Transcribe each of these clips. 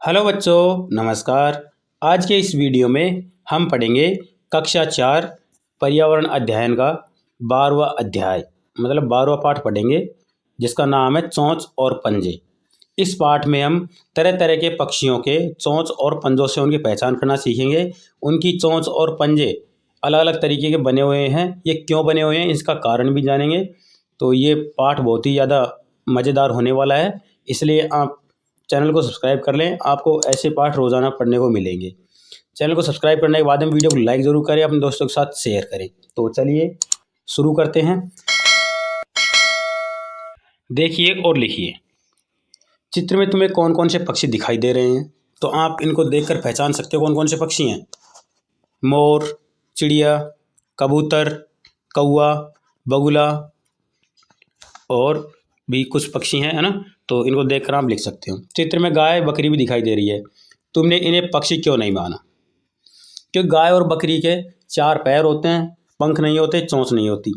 Hello बच्चों, नमस्कार। आज के इस वीडियो में हम पढ़ेंगे कक्षा 4 पर्यावरण अध्ययन का 12वां अध्याय, मतलब 12वां पाठ पढ़ेंगे, जिसका नाम है चोंच और पंजे। इस पाठ में हम तरह तरह के पक्षियों के चोंच और पंजों से उनकी पहचान करना सीखेंगे। उनकी चोंच और पंजे अलग अलग तरीके के बने हुए हैं, ये क्यों बने हुए हैं इसका कारण भी जानेंगे। तो ये पाठ बहुत ही ज़्यादा मज़ेदार होने वाला है, इसलिए आप चैनल को सब्सक्राइब कर लें। आपको ऐसे पाठ रोज़ाना पढ़ने को मिलेंगे। चैनल को सब्सक्राइब करने के बाद में वीडियो को लाइक ज़रूर करें, अपने दोस्तों के साथ शेयर करें। तो चलिए शुरू करते हैं। देखिए और लिखिए। चित्र में तुम्हें कौन कौन से पक्षी दिखाई दे रहे हैं, तो आप इनको देखकर पहचान सकते हो कौन कौन से पक्षी हैं। मोर, चिड़िया, कबूतर, कौवा, बगुला और भी कुछ पक्षी हैं, है ना। तो इनको देखकर आप लिख सकते हो। चित्र में गाय बकरी भी दिखाई दे रही है। तुमने इन्हें पक्षी क्यों नहीं माना? क्योंकि गाय और बकरी के 4 पैर होते हैं, पंख नहीं होते, चोंच नहीं होती।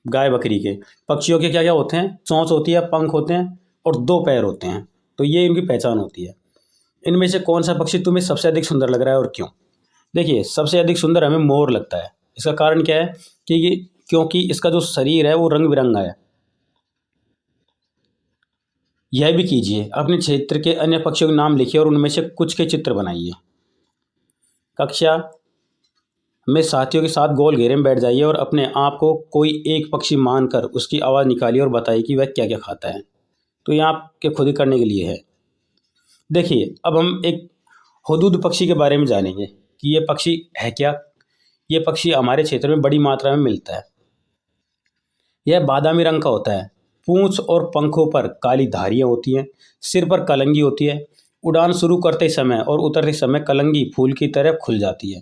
गाय बकरी के, पक्षियों के क्या क्या होते हैं? चोंच होती है, पंख होते हैं और 2 पैर होते हैं। तो ये इनकी पहचान होती है। इनमें से कौन सा पक्षी तुम्हें सबसे अधिक सुंदर लग रहा है और क्यों? देखिए, सबसे अधिक सुंदर हमें मोर लगता है। इसका कारण क्या है कि क्योंकि इसका जो शरीर है वो रंग बिरंगा है। यह भी कीजिए, अपने क्षेत्र के अन्य पक्षियों के नाम लिखिए और उनमें से कुछ के चित्र बनाइए। कक्षा में साथियों के साथ गोल घेरे में बैठ जाइए और अपने आप को कोई एक पक्षी मानकर उसकी आवाज़ निकालिए और बताइए कि वह क्या क्या खाता है। तो ये आपके खुद ही करने के लिए है। देखिए, अब हम एक हुदूद पक्षी के बारे में जानेंगे कि ये पक्षी है क्या। ये पक्षी हमारे क्षेत्र में बड़ी मात्रा में मिलता है। यह बादामी रंग का होता है। पूंछ और पंखों पर काली धारियाँ होती हैं। सिर पर कलंगी होती है। उड़ान शुरू करते समय और उतरते समय कलंगी फूल की तरह खुल जाती है।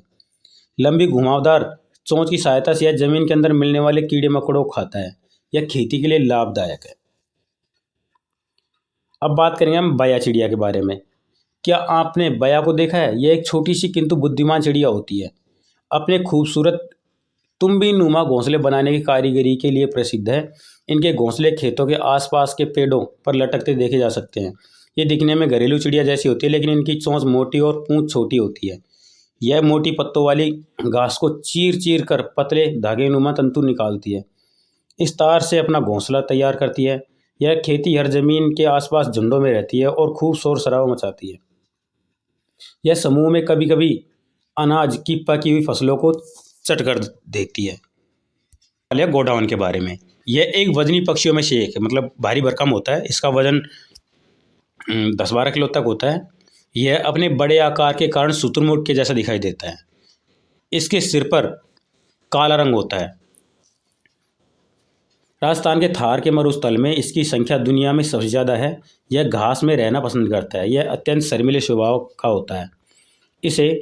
लंबी घुमावदार चोंच की सहायता से यह जमीन के अंदर मिलने वाले कीड़े मकोड़ों को खाता है। यह खेती के लिए लाभदायक है। अब बात करेंगे हम बया चिड़िया के बारे में। क्या आपने बया को देखा है? यह एक छोटी सी किंतु बुद्धिमान चिड़िया होती है। अपने खूबसूरत तुम्बी नुमा घोंसले बनाने की कारीगरी के लिए प्रसिद्ध है। इनके घोंसले खेतों के आसपास के पेड़ों पर लटकते देखे जा सकते हैं। ये दिखने में घरेलू चिड़िया जैसी होती है, लेकिन इनकी चोंच मोटी और पूंछ छोटी होती है। यह मोटी पत्तों वाली घास को चीर चीर कर पतले धागेनुमा तंतु निकालती है। इस तार से अपना घोंसला तैयार करती है। यह खेती हर जमीन के आसपास झुंडों में रहती है और खूब शोर शराबा मचाती है। यह समूह में कभी कभी अनाज की पकी हुई फसलों को चट कर देती है। या गोडाउन के बारे में, यह एक वजनी पक्षियों में से एक है, मतलब भारी भरकम होता है। इसका वजन 10-12 किलो तक होता है। यह अपने बड़े आकार के कारण शुतुरमुर्ग के जैसा दिखाई देता है। इसके सिर पर काला रंग होता है। राजस्थान के थार के मरुस्थल में इसकी संख्या दुनिया में सबसे ज़्यादा है। यह घास में रहना पसंद करता है। यह अत्यंत शर्मीले स्वभाव का होता है। इसे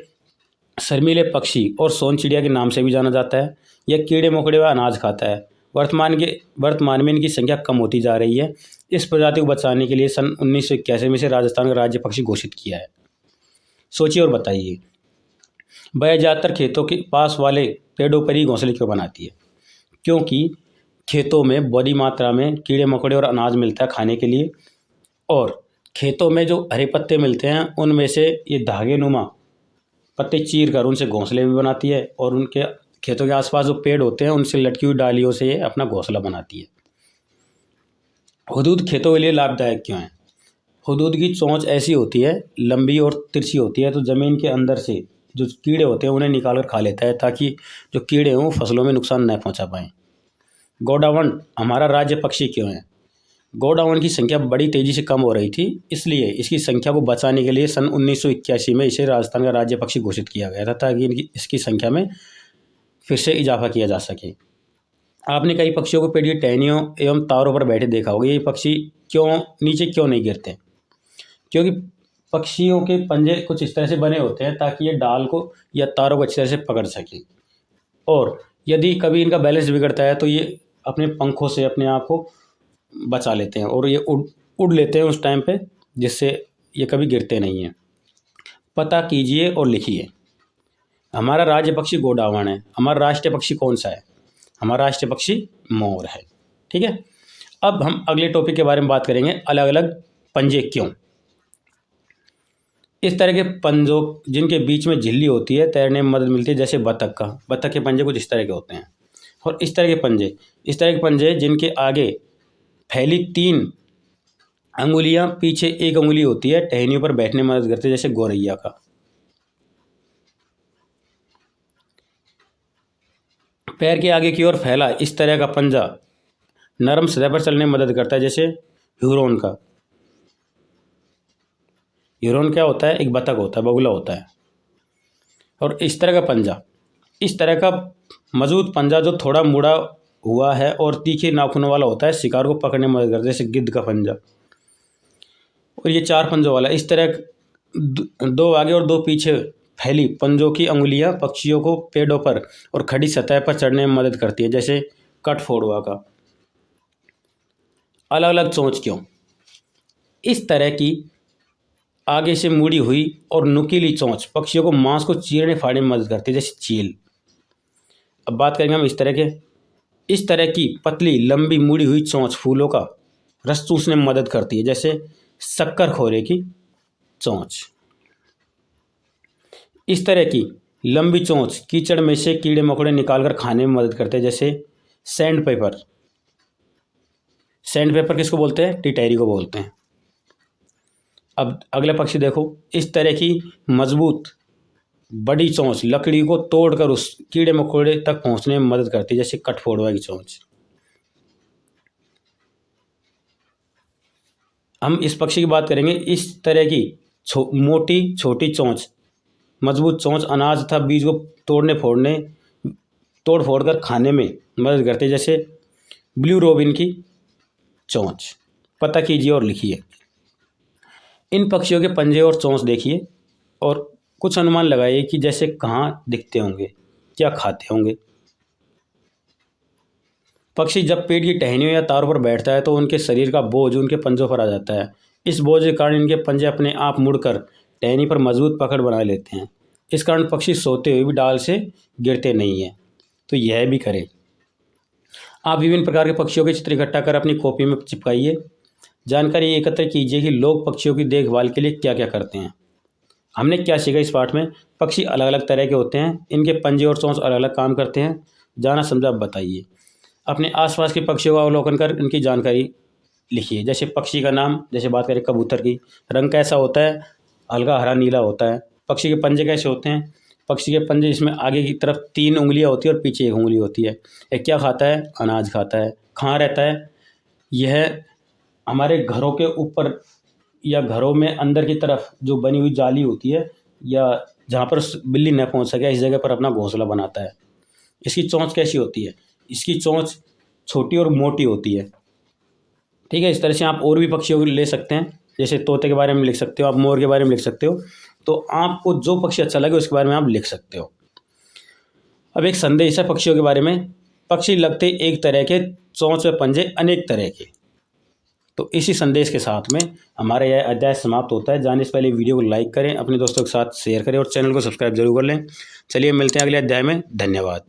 शर्मीले पक्षी और सोन चिड़िया के नाम से भी जाना जाता है। यह कीड़े मकोड़े व अनाज खाता है। वर्तमान में इनकी संख्या कम होती जा रही है। इस प्रजाति को बचाने के लिए सन 1981 में से राजस्थान का राज्य पक्षी घोषित किया है। सोचिए और बताइए, बया ज़्यादातर खेतों के पास वाले पेड़ों पर ही घोंसले क्यों बनाती है? क्योंकि खेतों में बड़ी मात्रा में कीड़े मकोड़े और अनाज मिलता है खाने के लिए, और खेतों में जो हरे पत्ते मिलते हैं उनमें से ये धागे नुमा पत्ते चीर कर उनसे घोंसले भी बनाती है, और उनके खेतों के आसपास जो पेड़ होते हैं उनसे लटकी हुई डालियों से ये अपना घोंसला बनाती है। हुदूद खेतों के लिए लाभदायक क्यों है? हुदूद की चोंच ऐसी होती है, लंबी और तिरछी होती है, तो ज़मीन के अंदर से जो कीड़े होते हैं उन्हें निकाल कर खा लेता है, ताकि जो कीड़े हों फसलों में नुकसान न पहुंचा पाएँ। गोडावण हमारा राज्य पक्षी क्यों है? गोडावण की संख्या बड़ी तेज़ी से कम हो रही थी, इसलिए इसकी संख्या को बचाने के लिए सन 1981 में इसे राजस्थान का राज्य पक्षी घोषित किया गया था, ताकि इसकी संख्या में फिर से इजाफा किया जा सके। आपने कई पक्षियों को पेड़ की टहनियों एवं तारों पर बैठे देखा होगा। ये पक्षी नीचे क्यों नहीं गिरते? क्योंकि पक्षियों के पंजे कुछ इस तरह से बने होते हैं ताकि ये डाल को या तारों को अच्छी तरह से पकड़ सकें, और यदि कभी इनका बैलेंस बिगड़ता है तो ये अपने पंखों से अपने आप को बचा लेते हैं और ये उड़ लेते हैं उस टाइम पे, जिससे ये कभी गिरते नहीं हैं। पता कीजिए और लिखिए। हमारा राज्य पक्षी गोडावण है। हमारा राष्ट्रीय पक्षी कौन सा है? हमारा राष्ट्रीय पक्षी मोर है। ठीक है। अब हम अगले टॉपिक के बारे में बात करेंगे, अलग अलग पंजे क्यों। इस तरह के पंजों जिनके बीच में झिल्ली होती है तैरने में मदद मिलती है, जैसे बत्तख के पंजे कुछ इस तरह के होते हैं। और इस तरह के पंजे जिनके आगे फैली 3 अंगुलियां पीछे 1 अंगुली होती है, टहनियों पर बैठने में मदद करते हैं, जैसे गौरैया का। पैर के आगे की ओर फैला इस तरह का पंजा नरम सतह पर चलने में मदद करता है, जैसे ह्यूरोन का। ह्यूरोन क्या होता है? एक बतख होता है, बगुला होता है। और इस तरह का पंजा, इस तरह का मजबूत पंजा जो थोड़ा मुड़ा हुआ है और तीखे नाखूनों वाला होता है, शिकार को पकड़ने में मदद करता है, जैसे गिद्ध का पंजा। और ये 4 पंजों वाला, इस तरह 2 आगे और 2 पीछे फैली पंजों की अंगुलियां पक्षियों को पेड़ों पर और खड़ी सतह पर चढ़ने में मदद करती है, जैसे कठफोड़वा का। अलग अलग चोंच क्यों? इस तरह की आगे से मुड़ी हुई और नुकीली चोंच पक्षियों को मांस को चीरने फाड़ने में मदद करती है, जैसे चील। अब बात करेंगे हम इस तरह की पतली लंबी मुड़ी हुई चोंच फूलों का रस चूसने में मदद करती है, जैसे शक्कर खोरे की चोंच। इस तरह की लंबी चोंच कीचड़ में से कीड़े मकोड़े निकालकर खाने में मदद करते हैं, जैसे सैंड पेपर। सैंड पेपर किसको बोलते हैं? टिटैरी को बोलते हैं। अब अगला पक्षी देखो, इस तरह की मजबूत बड़ी चोंच लकड़ी को तोड़कर उस कीड़े मकोड़े तक पहुंचने में मदद करती है, जैसे कठफोड़वा की चोंच। हम इस पक्षी की बात करेंगे। इस तरह की मोटी छोटी चोंच मजबूत चोंच अनाज तथा बीज को तोड़ फोड़ कर खाने में मदद करती है, जैसे ब्लू रोबिन की चोंच। पता कीजिए और लिखिए। इन पक्षियों के पंजे और चोंच देखिए और कुछ अनुमान लगाइए कि जैसे कहाँ दिखते होंगे, क्या खाते होंगे। पक्षी जब पेड़ की टहनियों या तारों पर बैठता है तो उनके शरीर का बोझ उनके पंजों पर आ जाता है। इस बोझ के कारण इनके पंजे अपने आप मुड़कर टहनी पर मजबूत पकड़ बना लेते हैं। इस कारण पक्षी सोते हुए भी डाल से गिरते नहीं हैं। तो यह भी करें। आप विभिन्न प्रकार के पक्षियों के चित्र इकट्ठा कर अपनी कॉपी में चिपकाइए। जानकारी एकत्र कीजिए कि लोग पक्षियों की देखभाल के लिए क्या क्या करते हैं। हमने क्या सीखा इस पाठ में? पक्षी अलग अलग तरह के होते हैं, इनके पंजे और चोंच अलग अलग काम करते हैं। जाना समझा बताइए। अपने आसपास के पक्षियों का अवलोकन कर इनकी जानकारी लिखिए। जैसे पक्षी का नाम, जैसे बात करें कबूतर की, रंग कैसा होता है? हल्का हरा नीला होता है। पक्षी के पंजे कैसे होते हैं? पक्षी के पंजे इसमें आगे की तरफ 3 उंगलियां होती है और पीछे 1 उंगली होती है। एक क्या खाता है? अनाज खाता है। कहाँ रहता है? यह हमारे घरों के ऊपर या घरों में अंदर की तरफ जो बनी हुई जाली होती है या जहाँ पर बिल्ली न पहुँच सके, इस जगह पर अपना घोंसला बनाता है। इसकी चोंच कैसी होती है? इसकी चोंच छोटी और मोटी होती है। ठीक है। इस तरह से आप और भी पक्षियों को ले सकते हैं, जैसे तोते के बारे में लिख सकते हो, आप मोर के बारे में लिख सकते हो। तो आपको जो पक्षी अच्छा लगे उसके बारे में आप लिख सकते हो। अब एक संदेश है पक्षियों के बारे में। पक्षी लगते एक तरह के, चोंच व पंजे अनेक तरह के। तो इसी संदेश के साथ में हमारा यह अध्याय समाप्त होता है। जाने से पहले वीडियो को लाइक करें, अपने दोस्तों के साथ शेयर करें और चैनल को सब्सक्राइब जरूर कर लें। चलिए मिलते हैं अगले अध्याय में। धन्यवाद।